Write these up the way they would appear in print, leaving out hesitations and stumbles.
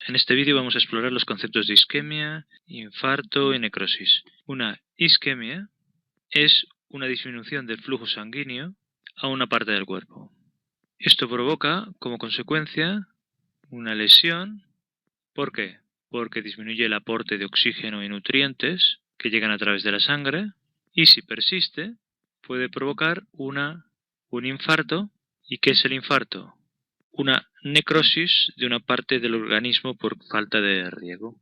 En este vídeo vamos a explorar los conceptos de isquemia, infarto y necrosis. Una isquemia es una disminución del flujo sanguíneo a una parte del cuerpo. Esto provoca, como consecuencia, una lesión. ¿Por qué? Porque disminuye el aporte de oxígeno y nutrientes que llegan a través de la sangre y, si persiste, puede provocar un infarto. ¿Y qué es el infarto? Una necrosis de una parte del organismo por falta de riego.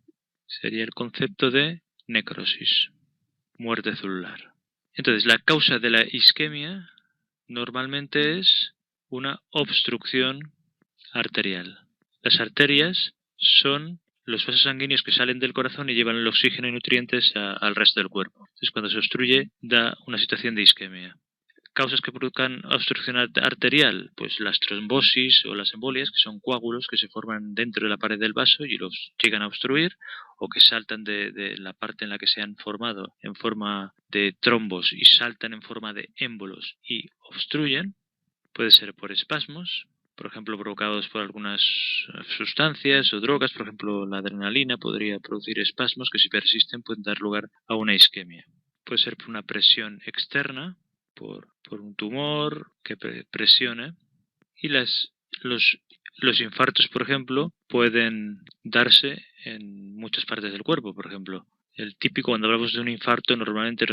Sería el concepto de necrosis, muerte celular. Entonces, la causa de la isquemia normalmente es una obstrucción arterial. Las arterias son los vasos sanguíneos que salen del corazón y llevan el oxígeno y nutrientes al resto del cuerpo. Entonces, cuando se obstruye, da una situación de isquemia. Causas que produzcan obstrucción arterial, pues las trombosis o las embolias, que son coágulos que se forman dentro de la pared del vaso y los llegan a obstruir, o que saltan de la parte en la que se han formado en forma de trombos y saltan en forma de émbolos y obstruyen. Puede ser por espasmos, por ejemplo provocados por algunas sustancias o drogas, por ejemplo la adrenalina podría producir espasmos que, si persisten, pueden dar lugar a una isquemia. Puede ser por una presión externa, por un tumor que presione, y los infartos, por ejemplo, pueden darse en muchas partes del cuerpo. Por ejemplo, el típico, cuando hablamos de un infarto, normalmente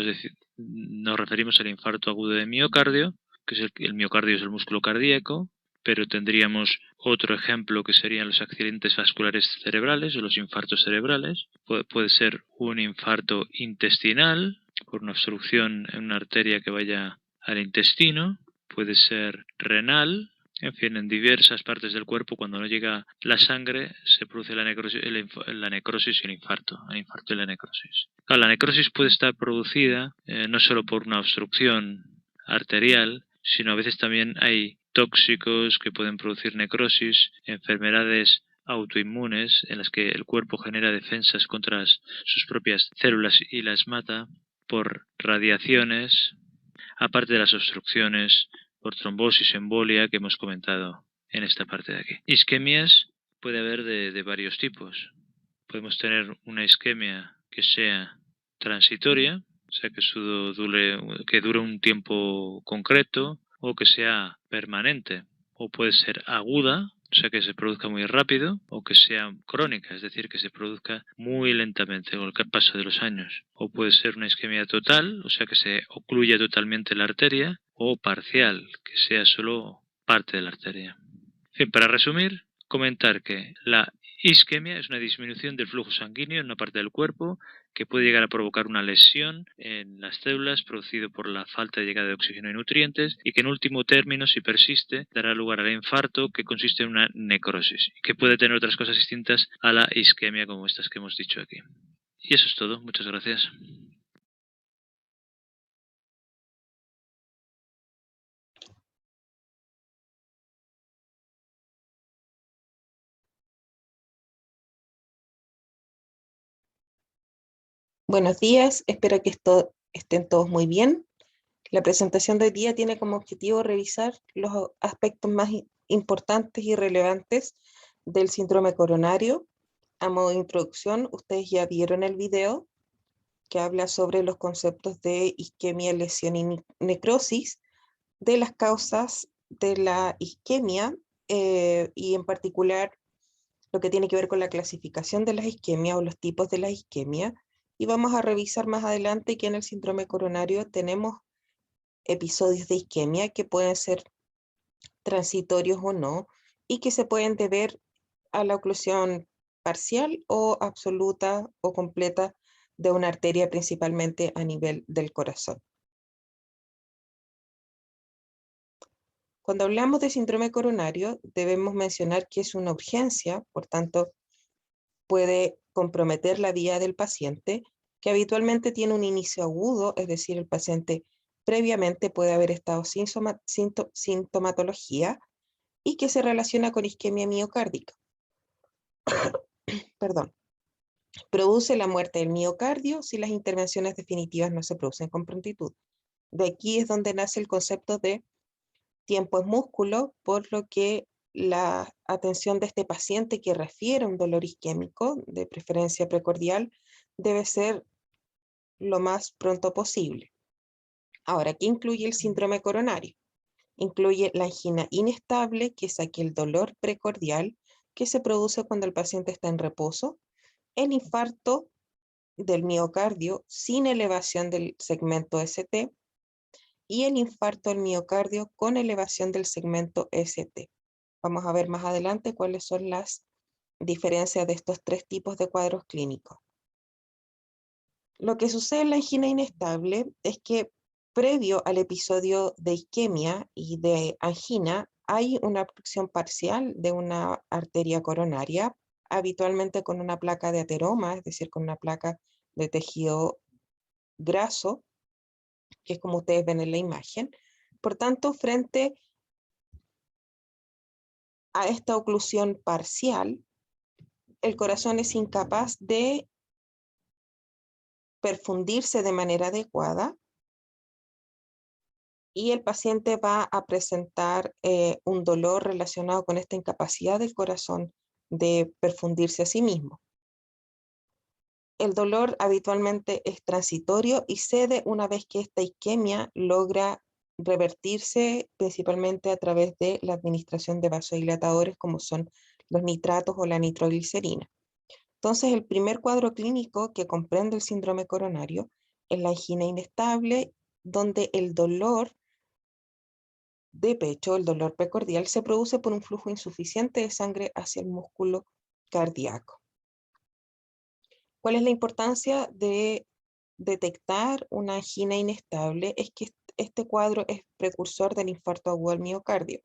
nos referimos al infarto agudo de miocardio, que es el miocardio es el músculo cardíaco, pero tendríamos otro ejemplo que serían los accidentes vasculares cerebrales o los infartos cerebrales. Puede ser un infarto intestinal por una obstrucción en una arteria que vaya al intestino. Puede ser renal. En fin, en diversas partes del cuerpo, cuando no llega la sangre, se produce la necrosis y el infarto. El infarto y la necrosis. Claro, la necrosis puede estar producida no solo por una obstrucción arterial, sino a veces también hay tóxicos que pueden producir necrosis, enfermedades autoinmunes en las que el cuerpo genera defensas contra sus propias células y las mata por radiaciones, aparte de las obstrucciones por trombosis, embolia que hemos comentado en esta parte de aquí. Isquemias puede haber de varios tipos. Podemos tener una isquemia que sea transitoria, o sea que dure un tiempo concreto, o que sea permanente, o puede ser aguda, o sea que se produzca muy rápido, o que sea crónica, es decir, que se produzca muy lentamente con el paso de los años. O puede ser una isquemia total, o sea que se ocluya totalmente la arteria, o parcial, que sea solo parte de la arteria. En fin, para resumir, comentar que la isquemia es una disminución del flujo sanguíneo en una parte del cuerpo que puede llegar a provocar una lesión en las células producido por la falta de llegada de oxígeno y nutrientes, y que en último término, si persiste, dará lugar al infarto, que consiste en una necrosis, y que puede tener otras cosas distintas a la isquemia como estas que hemos dicho aquí. Y eso es todo. Muchas gracias. Buenos días, espero que estén todos muy bien. La presentación de hoy día tiene como objetivo revisar los aspectos más importantes y relevantes del síndrome coronario. A modo de introducción, ustedes ya vieron el video que habla sobre los conceptos de isquemia, lesión y necrosis, de las causas de la isquemia y en particular lo que tiene que ver con la clasificación de las isquemias o los tipos de la isquemia. Y vamos a revisar más adelante que en el síndrome coronario tenemos episodios de isquemia que pueden ser transitorios o no, y que se pueden deber a la oclusión parcial o absoluta o completa de una arteria, principalmente a nivel del corazón. Cuando hablamos de síndrome coronario, debemos mencionar que es una urgencia, por tanto, puede comprometer la vida del paciente, que habitualmente tiene un inicio agudo, es decir, el paciente previamente puede haber estado sin sintomatología y que se relaciona con isquemia miocárdica. Perdón. Produce la muerte del miocardio si las intervenciones definitivas no se producen con prontitud. De aquí es donde nace el concepto de tiempo es músculo, por lo que la atención de este paciente que refiere un dolor isquémico, de preferencia precordial, debe ser lo más pronto posible. Ahora, ¿qué incluye el síndrome coronario? Incluye la angina inestable, que es aquel dolor precordial que se produce cuando el paciente está en reposo, el infarto del miocardio sin elevación del segmento ST y el infarto del miocardio con elevación del segmento ST. Vamos a ver más adelante cuáles son las diferencias de estos tres tipos de cuadros clínicos. Lo que sucede en la angina inestable es que previo al episodio de isquemia y de angina hay una obstrucción parcial de una arteria coronaria, habitualmente con una placa de ateroma, es decir, con una placa de tejido graso, que es como ustedes ven en la imagen. Por tanto, frente a esta oclusión parcial, el corazón es incapaz de perfundirse de manera adecuada y el paciente va a presentar un dolor relacionado con esta incapacidad del corazón de perfundirse a sí mismo. El dolor habitualmente es transitorio y cede una vez que esta isquemia logra revertirse principalmente a través de la administración de vasodilatadores como son los nitratos o la nitroglicerina. Entonces, el primer cuadro clínico que comprende el síndrome coronario es la angina inestable, donde el dolor de pecho, el dolor precordial, se produce por un flujo insuficiente de sangre hacia el músculo cardíaco. ¿Cuál es la importancia de detectar una angina inestable? Es que este cuadro es precursor del infarto agudo al miocardio.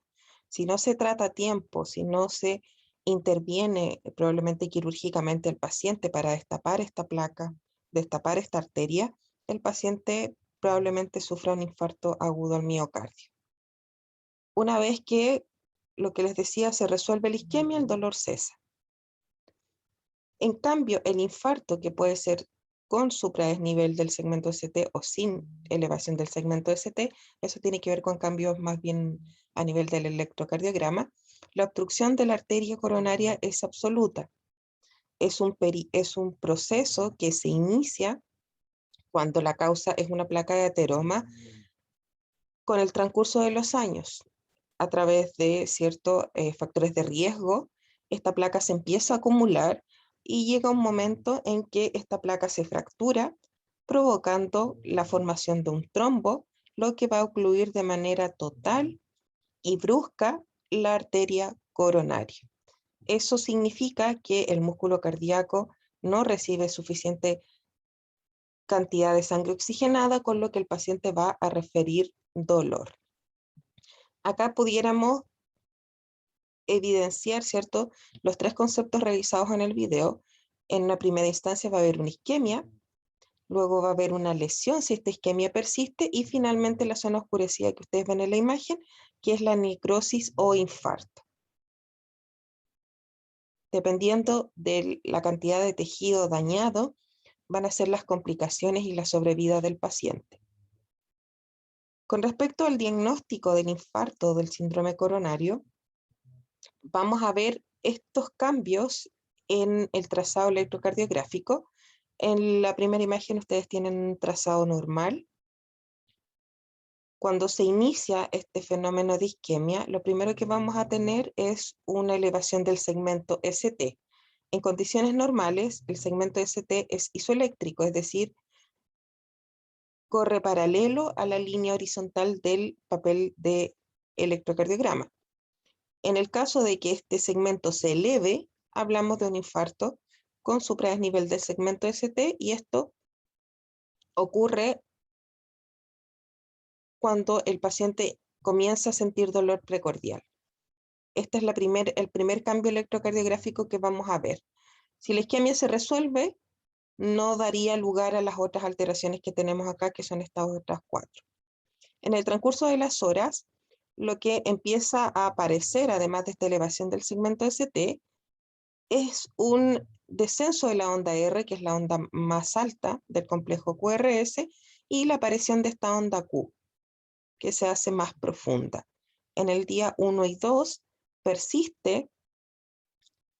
Si no se trata a tiempo, si no se interviene probablemente quirúrgicamente el paciente para destapar esta placa, destapar esta arteria, el paciente probablemente sufra un infarto agudo al miocardio. Una vez que, lo que les decía, se resuelve la isquemia, el dolor cesa. En cambio, el infarto, que puede ser con supradesnivel del segmento ST o sin elevación del segmento ST, eso tiene que ver con cambios más bien a nivel del electrocardiograma, la obstrucción de la arteria coronaria es absoluta. Es un proceso que se inicia cuando la causa es una placa de ateroma con el transcurso de los años. A través de ciertos factores de riesgo, esta placa se empieza a acumular y llega un momento en que esta placa se fractura, provocando la formación de un trombo, lo que va a ocluir de manera total y brusca la arteria coronaria. Eso significa que el músculo cardíaco no recibe suficiente cantidad de sangre oxigenada, con lo que el paciente va a referir dolor. Acá pudiéramos evidenciar, ¿cierto?, los tres conceptos revisados en el video. En una primera instancia va a haber una isquemia, luego va a haber una lesión si esta isquemia persiste y finalmente la zona oscurecida que ustedes ven en la imagen, que es la necrosis o infarto. Dependiendo de la cantidad de tejido dañado, van a ser las complicaciones y la sobrevida del paciente. Con respecto al diagnóstico del infarto del síndrome coronario, vamos a ver estos cambios en el trazado electrocardiográfico. En la primera imagen ustedes tienen un trazado normal. Cuando se inicia este fenómeno de isquemia, lo primero que vamos a tener es una elevación del segmento ST. En condiciones normales, el segmento ST es isoeléctrico, es decir, corre paralelo a la línea horizontal del papel de electrocardiograma. En el caso de que este segmento se eleve, hablamos de un infarto con supradesnivel del segmento ST y esto ocurre cuando el paciente comienza a sentir dolor precordial. Este es el primer cambio electrocardiográfico que vamos a ver. Si la isquemia se resuelve, no daría lugar a las otras alteraciones que tenemos acá, que son estas otras cuatro. En el transcurso de las horas, lo que empieza a aparecer, además de esta elevación del segmento ST, es un descenso de la onda R, que es la onda más alta del complejo QRS, y la aparición de esta onda Q, que se hace más profunda. En el día 1 y 2 persiste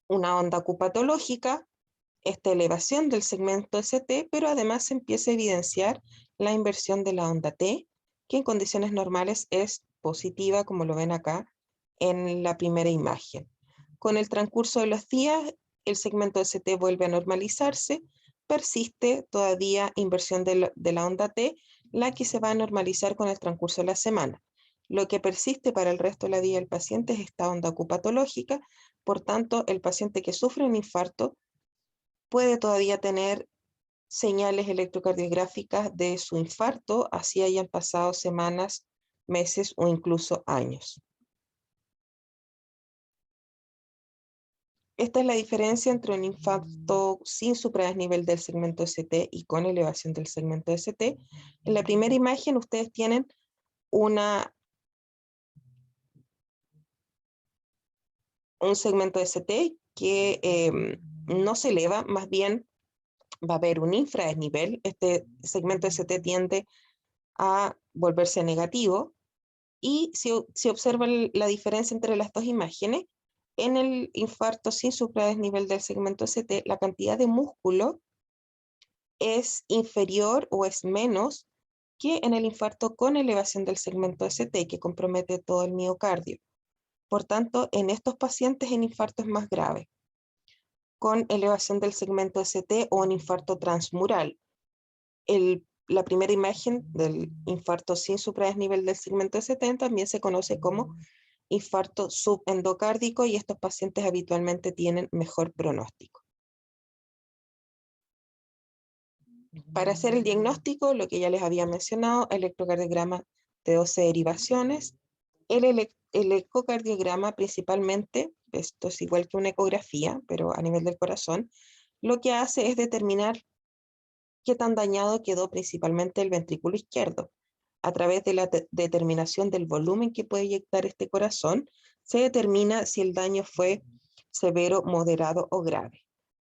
una onda Q-patológica, esta elevación del segmento ST, pero además se empieza a evidenciar la inversión de la onda T, que en condiciones normales es positiva, como lo ven acá en la primera imagen. Con el transcurso de los días, el segmento ST vuelve a normalizarse, persiste todavía inversión de la onda T, la que se va a normalizar con el transcurso de la semana. Lo que persiste para el resto de la vida del paciente es esta onda Q-patológica. Por tanto, el paciente que sufre un infarto puede todavía tener señales electrocardiográficas de su infarto, así hayan pasado semanas, meses o incluso años. Esta es la diferencia entre un infarto sin supradesnivel del segmento ST y con elevación del segmento ST. En la primera imagen ustedes tienen un segmento ST que no se eleva, más bien va a haber un infradesnivel. Este segmento ST tiende a volverse negativo. Y si observan la diferencia entre las dos imágenes, en el infarto sin supradesnivel del segmento ST, la cantidad de músculo es inferior o es menos que en el infarto con elevación del segmento ST, que compromete todo el miocardio. Por tanto, en estos pacientes el infarto es más grave, con elevación del segmento ST o un infarto transmural. La primera imagen del infarto sin supradesnivel del segmento ST también se conoce como infarto subendocárdico y estos pacientes habitualmente tienen mejor pronóstico. Para hacer el diagnóstico, lo que ya les había mencionado, electrocardiograma de 12 derivaciones. El ecocardiograma principalmente, esto es igual que una ecografía, pero a nivel del corazón, lo que hace es determinar qué tan dañado quedó principalmente el ventrículo izquierdo. A través de la determinación del volumen que puede eyectar este corazón, se determina si el daño fue severo, moderado o grave.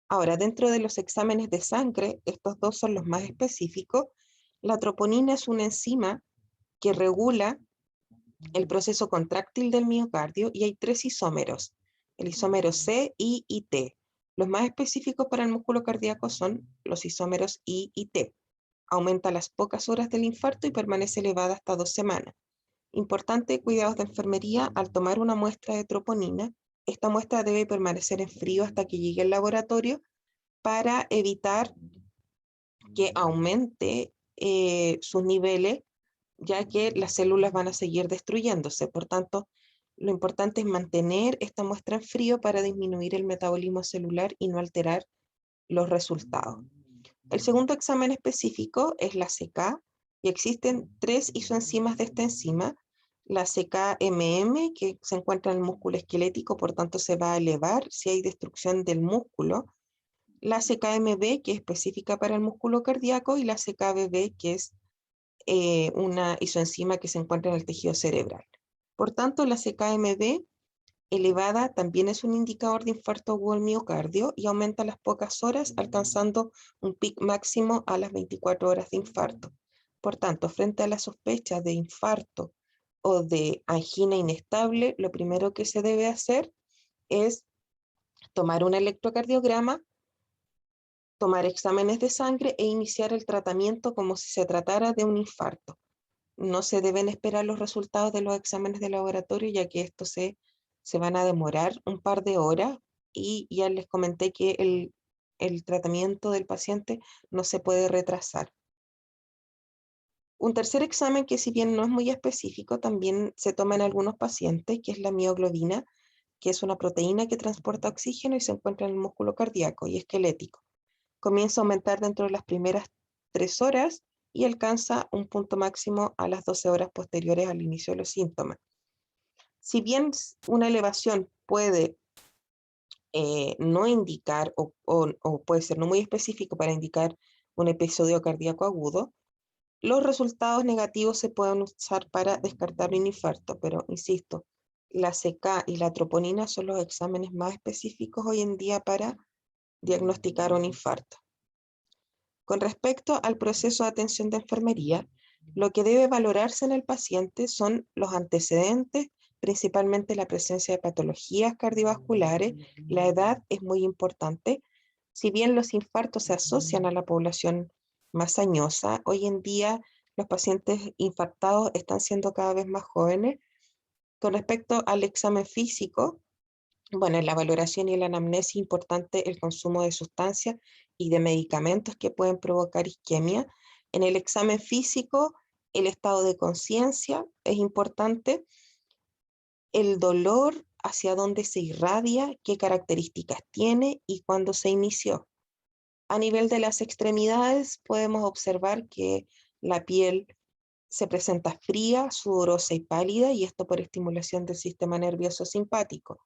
Ahora, dentro de los exámenes de sangre, estos dos son los más específicos. La troponina es una enzima que regula el proceso contráctil del miocardio y hay 3 isómeros, el isómero C, I y T. Los más específicos para el músculo cardíaco son los isómeros I y T. Aumenta a las pocas horas del infarto y permanece elevada hasta 2 semanas. Importante, cuidados de enfermería: al tomar una muestra de troponina, esta muestra debe permanecer en frío hasta que llegue al laboratorio para evitar que aumente sus niveles, ya que las células van a seguir destruyéndose. Por tanto, lo importante es mantener esta muestra en frío para disminuir el metabolismo celular y no alterar los resultados. El segundo examen específico es la CK, y existen 3 isoenzimas de esta enzima. La CK-MM, que se encuentra en el músculo esquelético, por tanto se va a elevar si hay destrucción del músculo. La CK-MB, que es específica para el músculo cardíaco, y la CK-BB, que es una isoenzima que se encuentra en el tejido cerebral. Por tanto, la CK-MB elevada también es un indicador de infarto agudo del miocardio y aumenta a las pocas horas, alcanzando un pic máximo a las 24 horas de infarto. Por tanto, frente a la sospecha de infarto o de angina inestable, lo primero que se debe hacer es tomar un electrocardiograma, tomar exámenes de sangre e iniciar el tratamiento como si se tratara de un infarto. No se deben esperar los resultados de los exámenes de laboratorio, ya que estos se van a demorar un par de horas, y ya les comenté que el tratamiento del paciente no se puede retrasar. Un tercer examen que, si bien no es muy específico, también se toma en algunos pacientes, que es la mioglobina, que es una proteína que transporta oxígeno y se encuentra en el músculo cardíaco y esquelético. Comienza a aumentar dentro de las primeras 3 horas y alcanza un punto máximo a las 12 horas posteriores al inicio de los síntomas. Si bien una elevación puede no indicar o puede ser no muy específico para indicar un episodio cardíaco agudo, los resultados negativos se pueden usar para descartar un infarto, pero insisto, la CK y la troponina son los exámenes más específicos hoy en día para diagnosticar un infarto. Con respecto al proceso de atención de enfermería, lo que debe valorarse en el paciente son los antecedentes, principalmente la presencia de patologías cardiovasculares. La edad es muy importante. Si bien los infartos se asocian a la población más añosa, hoy en día los pacientes infartados están siendo cada vez más jóvenes. Con respecto al examen físico, bueno, en la valoración y la anamnesis es importante el consumo de sustancias y de medicamentos que pueden provocar isquemia. En el examen físico, el estado de conciencia es importante, el dolor, hacia dónde se irradia, qué características tiene y cuándo se inició. A nivel de las extremidades, podemos observar que la piel se presenta fría, sudorosa y pálida, y esto por estimulación del sistema nervioso simpático.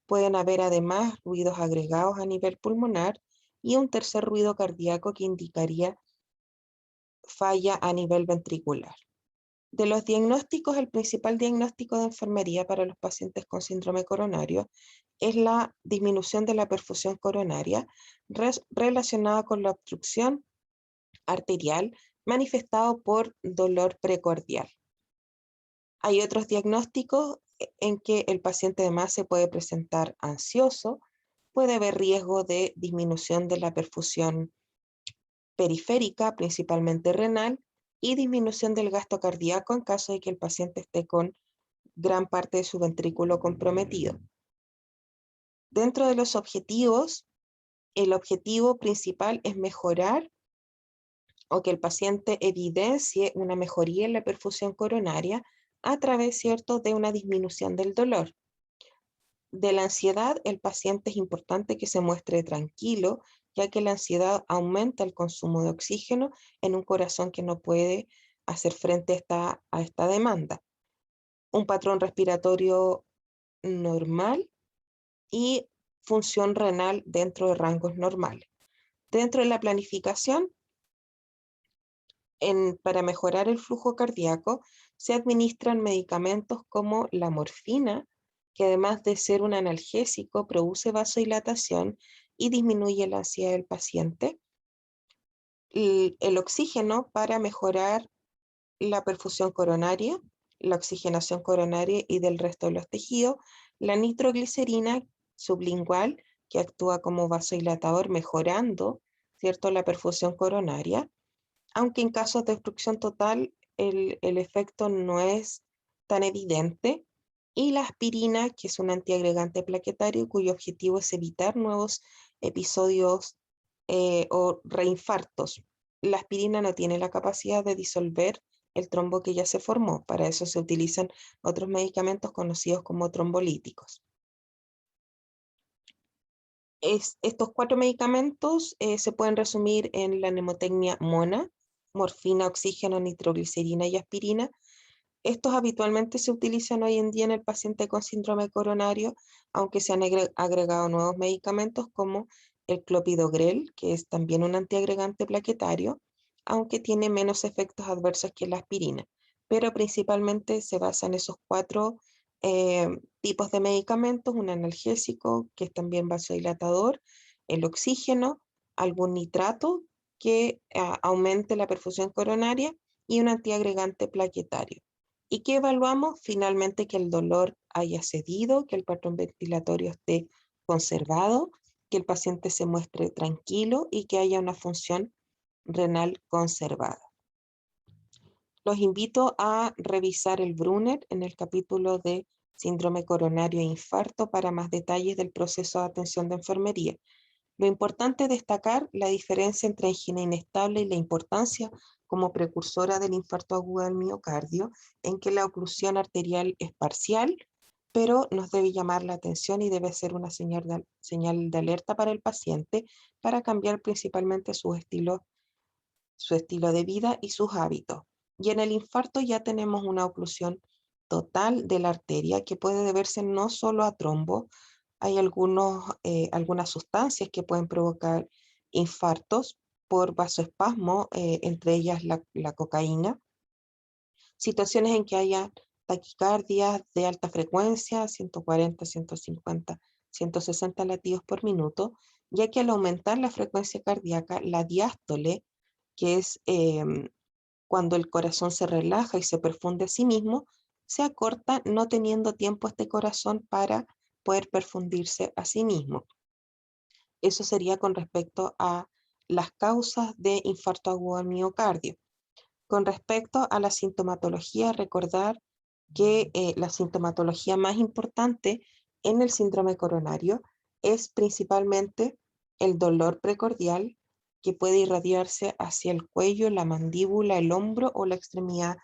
Pueden haber además ruidos agregados a nivel pulmonar y un tercer ruido cardíaco que indicaría falla a nivel ventricular. De los diagnósticos, el principal diagnóstico de enfermería para los pacientes con síndrome coronario es la disminución de la perfusión coronaria relacionada con la obstrucción arterial manifestado por dolor precordial. Hay otros diagnósticos en que el paciente además se puede presentar ansioso, puede haber riesgo de disminución de la perfusión periférica, principalmente renal, y disminución del gasto cardíaco en caso de que el paciente esté con gran parte de su ventrículo comprometido. Dentro de los objetivos, el objetivo principal es mejorar o que el paciente evidencie una mejoría en la perfusión coronaria a través, ¿cierto?, de una disminución del dolor. De la ansiedad, el paciente es importante que se muestre tranquilo, ya que la ansiedad aumenta el consumo de oxígeno en un corazón que no puede hacer frente a esta demanda. Un patrón respiratorio normal y función renal dentro de rangos normales. Dentro de la planificación, para mejorar el flujo cardíaco, se administran medicamentos como la morfina, que además de ser un analgésico, produce vasodilatación y disminuye la ansiedad del paciente. El oxígeno para mejorar la perfusión coronaria, la oxigenación coronaria y del resto de los tejidos. La nitroglicerina sublingual, que actúa como vasodilatador, mejorando, ¿cierto?, la perfusión coronaria, aunque en casos de obstrucción total el efecto no es tan evidente. Y la aspirina, que es un antiagregante plaquetario cuyo objetivo es evitar nuevos episodios o reinfartos. La aspirina no tiene la capacidad de disolver el trombo que ya se formó. Para eso se utilizan otros medicamentos conocidos como trombolíticos. Estos 4 medicamentos se pueden resumir en la mnemotecnia MONA: morfina, oxígeno, nitroglicerina y aspirina. Estos habitualmente se utilizan hoy en día en el paciente con síndrome coronario, aunque se han agregado nuevos medicamentos como el clopidogrel, que es también un antiagregante plaquetario, aunque tiene menos efectos adversos que la aspirina, pero principalmente se basa en esos 4 tipos de medicamentos: un analgésico, que es también vasodilatador, el oxígeno, algún nitrato que aumente la perfusión coronaria y un antiagregante plaquetario. ¿Y qué evaluamos? Finalmente, que el dolor haya cedido, que el patrón ventilatorio esté conservado, que el paciente se muestre tranquilo y que haya una función renal conservada. Los invito a revisar el Brunner en el capítulo de síndrome coronario e infarto para más detalles del proceso de atención de enfermería. Lo importante es destacar la diferencia entre angina inestable y la importancia como precursora del infarto agudo del miocardio, en que la oclusión arterial es parcial, pero nos debe llamar la atención y debe ser una señal de alerta para el paciente para cambiar principalmente su estilo de vida y sus hábitos. Y en el infarto ya tenemos una oclusión total de la arteria que puede deberse no solo a trombo. Hay algunas sustancias que pueden provocar infartos por vasoespasmo, entre ellas la cocaína. Situaciones en que haya taquicardias de alta frecuencia, 140, 150, 160 latidos por minuto, ya que al aumentar la frecuencia cardíaca, la diástole, que es cuando el corazón se relaja y se perfunde a sí mismo, se acorta no teniendo tiempo este corazón para poder perfundirse a sí mismo. Eso sería con respecto a las causas de infarto agudo al miocardio. Con respecto a la sintomatología, recordar que la sintomatología más importante en el síndrome coronario es principalmente el dolor precordial, que puede irradiarse hacia el cuello, la mandíbula, el hombro o la extremidad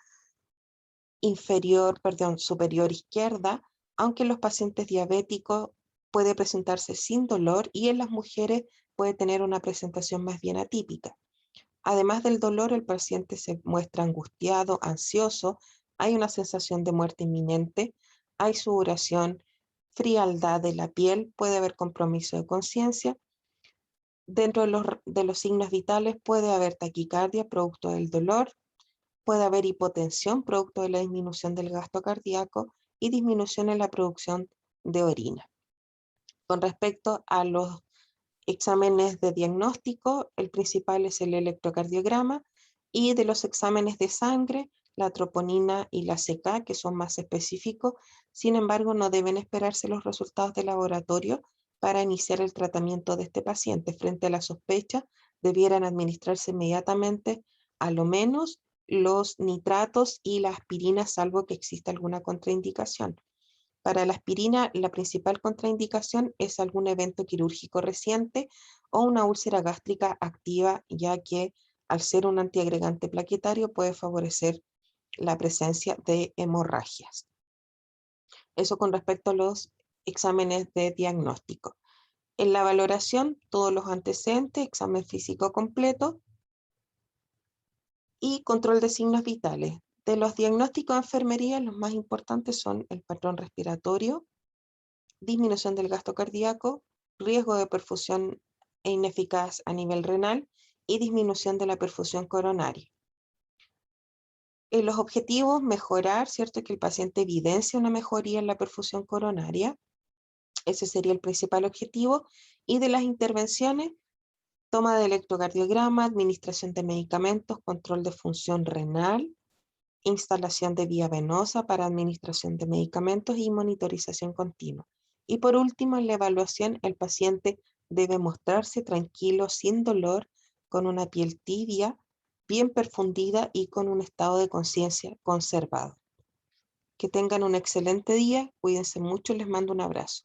superior izquierda, aunque en los pacientes diabéticos puede presentarse sin dolor y en las mujeres puede tener una presentación más bien atípica. Además del dolor, el paciente se muestra angustiado, ansioso, hay una sensación de muerte inminente, hay sudoración, frialdad de la piel, puede haber compromiso de conciencia. Dentro de los signos vitales puede haber taquicardia producto del dolor, puede haber hipotensión producto de la disminución del gasto cardíaco y disminución en la producción de orina. Con respecto a los exámenes de diagnóstico, el principal es el electrocardiograma, y de los exámenes de sangre, la troponina y la CK, que son más específicos. Sin embargo, no deben esperarse los resultados de laboratorio para iniciar el tratamiento de este paciente. Frente a la sospecha, debieran administrarse inmediatamente a lo menos los nitratos y la aspirina, salvo que exista alguna contraindicación. Para la aspirina, la principal contraindicación es algún evento quirúrgico reciente o una úlcera gástrica activa, ya que al ser un antiagregante plaquetario puede favorecer la presencia de hemorragias. Eso con respecto a los exámenes de diagnóstico. En la valoración, todos los antecedentes, examen físico completo y control de signos vitales. De los diagnósticos de enfermería, los más importantes son el patrón respiratorio, disminución del gasto cardíaco, riesgo de perfusión ineficaz a nivel renal y disminución de la perfusión coronaria. En los objetivos, mejorar, ¿cierto? Que el paciente evidencie una mejoría en la perfusión coronaria. Ese sería el principal objetivo. Y de las intervenciones, toma de electrocardiograma, administración de medicamentos, control de función renal, instalación de vía venosa para administración de medicamentos y monitorización continua. Y por último, en la evaluación, el paciente debe mostrarse tranquilo, sin dolor, con una piel tibia, bien perfundida y con un estado de conciencia conservado. Que tengan un excelente día, cuídense mucho, les mando un abrazo.